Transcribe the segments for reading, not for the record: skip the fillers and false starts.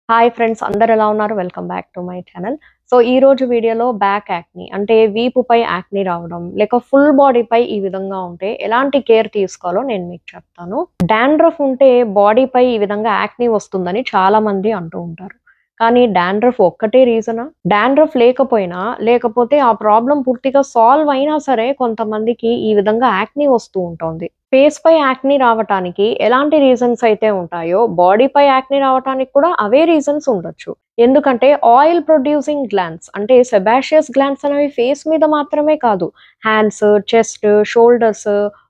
Hi friends, అందరు ఎలా ఉన్నారు? Welcome back to my channel. So ఈ రోజు వీడియోలో బ్యాక్ యాక్ని అంటే వీపుపై యాక్ని రావడం లేక ఫుల్ బాడీపై ఈ విధంగా ఉంటే ఎలాంటి కేర్ తీసుకోవాలో నేను మీకు చెప్తాను. డాండ్రఫ్ ఉంటే బాడీపై ఈ విధంగా యాక్ని వస్తుందని చాలా మంది అంటూ ఉంటారు. కానీ డాండ్రఫ్ ఒక్కటే రీజనా? డాండ్రఫ్ లేకపోయినా లేకపోతే ఆ ప్రాబ్లం పూర్తిగా సాల్వ్ అయినా సరే కొంతమందికి ఈ విధంగా యాక్ని వస్తూ ఉంటుంది. ఫేస్ పై యాక్ని రావటానికి ఎలాంటి రీజన్స్ అయితే ఉంటాయో బాడీపై యాక్ని రావటానికి కూడా అవే రీజన్స్ ఉండొచ్చు. ఎందుకంటే ఆయిల్ ప్రొడ్యూసింగ్ గ్లాండ్స్ అంటే సెబాషియస్ గ్లాండ్స్ అనేవి ఫేస్ మీద మాత్రమే కాదు, హ్యాండ్స్, చెస్ట్, షోల్డర్స్,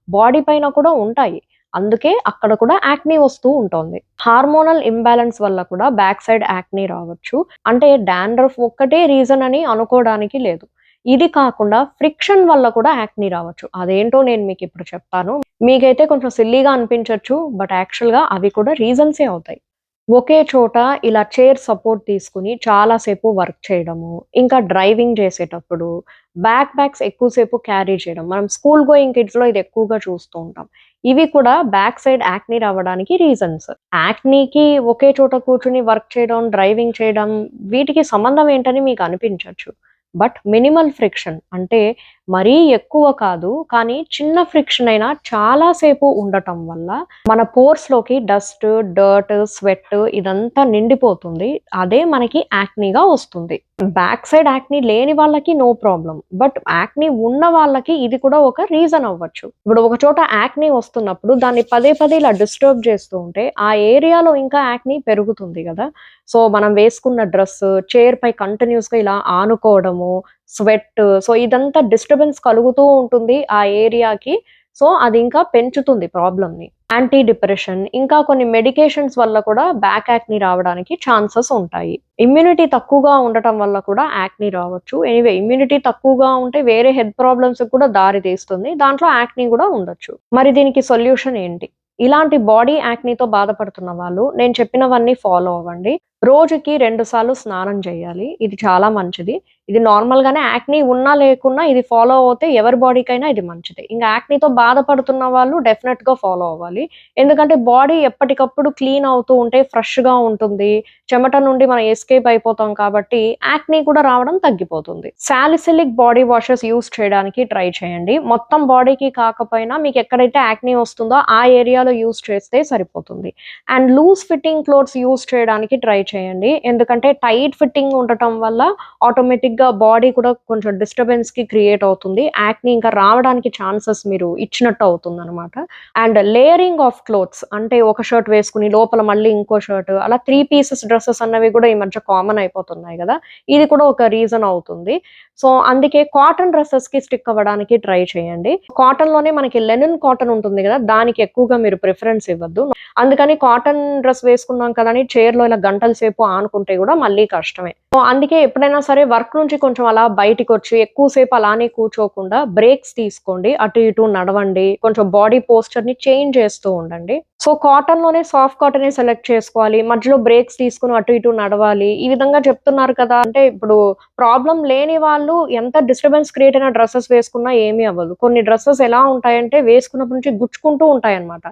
బాడీ పైన కూడా ఉంటాయి. అందుకే అక్కడ కూడా యాక్ని వస్తూ ఉంటుంది. హార్మోనల్ ఇంబ్యాలెన్స్ వల్ల కూడా బ్యాక్ సైడ్ యాక్ని రావచ్చు. అంటే డాండ్రఫ్ ఒక్కటే రీజన్ అని అనుకోవడానికి లేదు. ఇది కాకుండా ఫ్రిక్షన్ వల్ల కూడా యాక్ని రావచ్చు. అదేంటో నేను మీకు ఇప్పుడు చెప్తాను. మీకైతే కొంచెం సిల్లీగా అనిపించొచ్చు. బట్ యాక్చువల్‌గా అవి కూడా రీజన్సే అవుతాయి. ఒకే చోట ఇలా చైర్ సపోర్ట్ తీసుకొని చాలా సేపు వర్క్ చేయడము, ఇంకా డ్రైవింగ్ చేసేటప్పుడు బ్యాగ్స్ ఎక్కువ సేపు క్యారీ చేయడం. మనం స్కూల్ గోయింగ్ కిడ్స్‌లో ఇది ఎక్కువగా చూస్తూ ఉంటాం. ఇవి కూడా బ్యాక్ సైడ్ యాక్ని రావడానికి రీజన్స్. యాక్నీకి ఒకే చోట కూర్చొని వర్క్ చేయడం, డ్రైవింగ్ చేయడం వీటికి సంబంధం ఏంటని మీకు అనిపించొచ్చు. బట్ మినిమల్ ఫ్రిక్షన్ అంటే మరీ ఎక్కువ కాదు, కానీ చిన్న ఫ్రిక్షన్ అయినా చాలా సేపు ఉండటం వల్ల మన పోర్స్‌లోకి డస్ట్, డర్ట్, స్వెట్ ఇదంతా నిండిపోతుంది. అదే మనకి యాక్నీగా వస్తుంది. బ్యాక్ సైడ్ యాక్ని లేని వాళ్ళకి నో ప్రాబ్లమ్. బట్ యాక్ని ఉన్న వాళ్ళకి ఇది కూడా ఒక రీజన్ అవ్వచ్చు. ఇప్పుడు ఒక చోట యాక్ని వస్తున్నప్పుడు దాన్ని పదే పదే ఇలా డిస్టర్బ్ చేస్తూ ఉంటే ఆ ఏరియాలో ఇంకా యాక్ని పెరుగుతుంది గదా! సో, మనం వేసుకున్న డ్రెస్ చైర్ పై కంటిన్యూయస్‌గా ఇలా ఆనుకోవడము, స్వెట్, సో ఇదంతా డిస్టర్బెన్స్ కలుగుతూ ఉంటుంది ఆ ఏరియాకి. సో, అది ఇంకా పెంచుతుంది ప్రాబ్లమ్‌ని. యాంటీ డిప్రెషన్ ఇంకా కొన్ని మెడికేషన్స్ వల్ల కూడా బ్యాక్ యాక్ని రావడానికి ఛాన్సెస్ ఉంటాయి. ఇమ్యూనిటీ తక్కువగా ఉండటం వల్ల కూడా యాక్ని రావచ్చు. ఎనీవే ఇమ్యూనిటీ తక్కువగా ఉంటే వేరే హెల్త్ ప్రాబ్లమ్స్‌కి కూడా దారి తీస్తుంది. దాంట్లో యాక్ని కూడా ఉండొచ్చు. మరి దీనికి సొల్యూషన్ ఏంటి? ఇలాంటి బాడీ యాక్నీతో బాధపడుతున్న వాళ్ళు నేను చెప్పినవన్నీ ఫాలో అవ్వండి. రోజుకి 2 సార్లు స్నానం చేయాలి. ఇది చాలా మంచిది. ఇది నార్మల్‌గానే యాక్ని ఉన్నా లేకున్నా ఇది ఫాలో అవుతే ఎవరి బాడీకైనా ఇది మంచిదే. ఇంక యాక్నీతో బాధపడుతున్న వాళ్ళు డెఫినెట్‌గా ఫాలో అవ్వాలి. ఎందుకంటే బాడీ ఎప్పటికప్పుడు క్లీన్ అవుతూ ఉంటే ఫ్రెష్‌గా ఉంటుంది. చెమట నుండి మనం ఎస్కేప్ అయిపోతాం కాబట్టి యాక్ని కూడా రావడం తగ్గిపోతుంది. సాలిసిలిక్ బాడీ వాషెస్ యూజ్ చేయడానికి ట్రై చేయండి. మొత్తం బాడీకి కాకపోయినా మీకు ఎక్కడైతే యాక్ని వస్తుందో ఆ ఏరియాలో యూజ్ చేస్తే సరిపోతుంది. And loose fitting clothes use చేయడానికి ట్రై చేయండి. ఎందుకంటే టైట్ ఫిట్టింగ్ ఉండటం వల్ల ఆటోమేటిక్‌గా బాడీ కూడా కొంచెం డిస్టర్బెన్స్‌కి క్రియేట్ అవుతుంది. యాక్ని ఇంకా రావడానికి ఛాన్సెస్ మీరు ఇచ్చినట్టు అవుతుందనమాట. అండ్ లేయరింగ్ ఆఫ్ క్లోత్స్ అంటే ఒక షర్ట్ వేసుకొని లోపల మళ్ళీ ఇంకో షర్ట్ అలా 3 పీసెస్ డ్రెసెస్ అన్నవి కూడా ఈ మధ్య కామన్ అయిపోతున్నాయి గదా! ఇది కూడా ఒక రీజన్ అవుతుంది. సో, అందుకే కాటన్ డ్రెసెస్‌కి స్టిక్ అవ్వడానికి ట్రై చేయండి. కాటన్‌లోనే మనకి లెనిన్ కాటన్ ఉంటుంది గదా! దానికి ఎక్కువగా మీరు ప్రిఫరెన్స్ ఇవ్వద్దు. అందుకని కాటన్ డ్రెస్ వేసుకున్నాం కదా అని చైర్‌లో ఇలా గంటల సేపు ఆనుకుంటే గూడా మళ్ళీ కష్టమే. సో, అందుకే ఎప్పుడైనా సరే వర్క్ నుంచి కొంచెం అలా బయటికొచ్చి ఎక్కువ సేపు అలానే కూర్చోకుండా బ్రేక్స్ తీసుకోండి. అటు ఇటు నడవండి. కొంచెం బాడీ పోస్చర్‌ని చేంజ్ చేస్తూ ఉండండి. సో, కాటన్‌లోనే సాఫ్ట్ కాటనే సెలెక్ట్ చేసుకోవాలి. మధ్యలో బ్రేక్స్ తీసుకొని అటు ఇటు నడవాలి. ఈ విధంగా చెప్తున్నారు కదా! అంటే ఇప్పుడు ప్రాబ్లమ్ లేని వాళ్ళు ఎంత డిస్టర్బెన్స్ క్రియేట్ అయిన డ్రెసెస్ వేసుకున్నా ఏమీ అవ్వదు. కొన్ని డ్రెసెస్ ఎలా ఉంటాయంటే వేసుకున్నప్పటి నుంచి గుచ్చుకుంటూ ఉంటాయన్నమాట.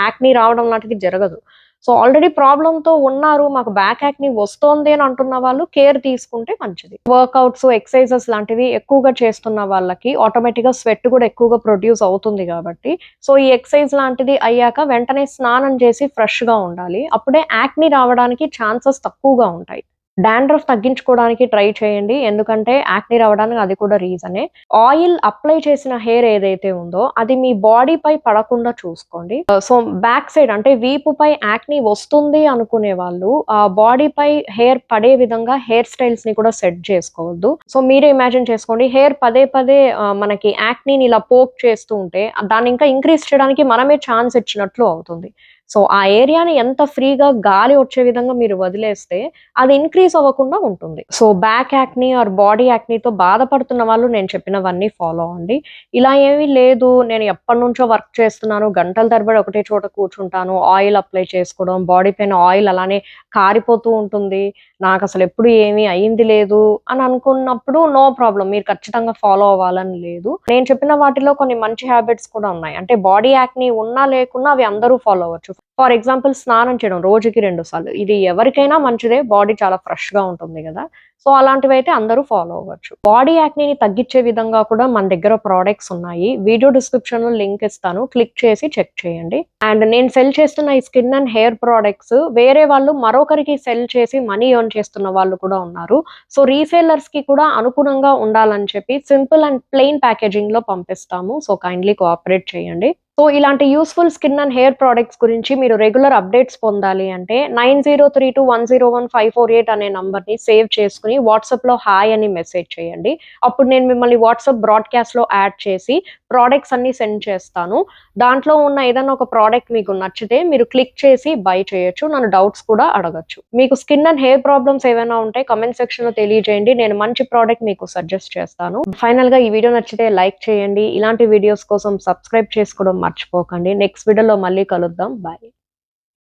యాక్ని రావడం లాంటిది జరగదు. సో, ఆల్రెడీ ప్రాబ్లమ్‌తో ఉన్నారు. మాకు బ్యాక్ యాక్ని వస్తోంది అని అంటున్న వాళ్ళు కేర్ తీసుకుంటే మంచిది. వర్కౌట్స్, ఎక్సర్‌సైజెస్ లాంటివి ఎక్కువగా చేస్తున్న వాళ్ళకి ఆటోమేటిక్‌గా స్వెట్ కూడా ఎక్కువగా ప్రొడ్యూస్ అవుతుంది గాబట్టి, సో, ఈ ఎక్సర్‌సైజ్ లాంటిది అయ్యాక వెంటనే స్నానం చేసి ఫ్రెష్‌గా ఉండాలి. అప్పుడే యాక్ని రావడానికి ఛాన్సెస్ తక్కువగా ఉంటాయి. డాండ్రఫ్ తగ్గించుకోవడానికి ట్రై చేయండి. ఎందుకంటే యాక్ని రావడానికి అది కూడా రీజనే. ఆయిల్ అప్లై చేసిన హెయిర్ ఏదైతే ఉందో అది మీ బాడీపై పడకుండా చూసుకోండి. సో, బ్యాక్ సైడ్ అంటే వీపుపై యాక్ని వస్తుంది అనుకునే వాళ్ళు బాడీపై హెయిర్ పడే విధంగా హెయిర్ స్టైల్స్‌ని కూడా సెట్ చేసుకోవద్దు. సో, మీరే ఇమాజిన్ చేసుకోండి, హెయిర్ పదే పదే మనకి యాక్నీని ఇలా పోక్ చేస్తూ ఉంటే దాన్ని ఇంకా ఇంక్రీజ్ చేయడానికి మనమే ఛాన్స్ ఇచ్చినట్లు అవుతుంది. సో, ఆ ఏరియాని ఎంత ఫ్రీగా గాలి వచ్చే విధంగా మీరు వదిలేస్తే అది ఇంక్రీజ్ అవ్వకుండా ఉంటుంది. సో, బ్యాక్ యాక్ని ఆర్ బాడీ యాక్నీతో బాధపడుతున్న వాళ్ళు నేను చెప్పినవన్నీ ఫాలో అవ్వండి. ఇలా ఏమీ లేదు, నేను ఎప్పటినుంచో వర్క్ చేస్తున్నాను, గంటల తరబడి ఒకటే చోట కూర్చుంటాను, ఆయిల్ అప్లై చేసుకోవడం, బాడీ పైన ఆయిల్ అలానే కారిపోతూ ఉంటుంది, నాకసలు ఎప్పుడు ఏమీ అయింది లేదు అని అనుకున్నప్పుడు నో ప్రాబ్లమ్. మీరు ఖచ్చితంగా ఫాలో అవ్వాలని లేదు. నేను చెప్పిన వాటిలో కొన్ని మంచి హ్యాబిట్స్ కూడా ఉన్నాయి. అంటే బాడీ యాక్ని ఉన్నా లేకున్నా అవి అందరూ ఫాలో అవ్వచ్చు. ఫర్ ఎగ్జాంపుల్ స్నానం చేయడం రోజుకి 2 సార్లు. ఇది ఎవరికైనా మంచిదే. బాడీ చాలా ఫ్రెష్‌గా ఉంటుంది గదా! సో, అలాంటివైతే అందరూ ఫాలో అవ్వచ్చు. బాడీ యాక్నీని తగ్గించే విధంగా కూడా మన దగ్గర ప్రొడక్ట్స్ ఉన్నాయి. వీడియో డిస్క్రిప్షన్‌లో లింక్ ఇస్తాను. క్లిక్ చేసి చెక్ చేయండి. అండ్ నేను సెల్ చేస్తున్న ఈ స్కిన్ అండ్ హెయిర్ ప్రొడక్ట్స్ వేరే వాళ్ళు మరొకరికి సెల్ చేసి మనీ ఎర్న్ చేస్తున్న వాళ్ళు కూడా ఉన్నారు. సో, రీసేలర్స్‌కి కూడా అనుగుణంగా ఉండాలని చెప్పి సింపుల్ అండ్ ప్లెయిన్ ప్యాకేజింగ్‌లో పంపిస్తాము. సో, కైండ్లీ కోఆపరేట్ చేయండి. సో, ఇలాంటి useful skin and hair products గురించి మీరు రెగ్యులర్ అప్డేట్స్ పొందాలి అంటే 9032101548 అనే నంబర్‌ని సేవ్ చేసుకొని వాట్సాప్‌లో హాయ్ అని మెసేజ్ చేయండి. అప్పుడు నేను మిమ్మల్ని వాట్సాప్ బ్రాడ్‌కాస్ట్‌లో యాడ్ చేసి ప్రొడక్ట్స్ అన్నీ సెండ్ చేస్తాను. దాంట్లో ఉన్న ఏదన్నా ఒక ప్రొడక్ట్ మీకు నచ్చితే మీరు క్లిక్ చేసి బై చేయొచ్చు. నన్ను డౌట్స్ కూడా అడగొచ్చు. మీకు స్కిన్ అండ్ హెయిర్ ప్రాబ్లమ్స్ ఏవైనా ఉంటే కామెంట్ సెక్షన్‌లో తెలియజేయండి. నేను మంచి ప్రొడక్ట్ మీకు సజెస్ట్ చేస్తాను. ఫైనల్‌గా ఈ వీడియో నచ్చితే లైక్ చేయండి. ఇలాంటి వీడియోస్ కోసం సబ్స్క్రైబ్ చేసుకోవడం మర్చిపోకండి. నెక్స్ట్ వీడియోలో మళ్ళీ కలుద్దాం. బాయ్.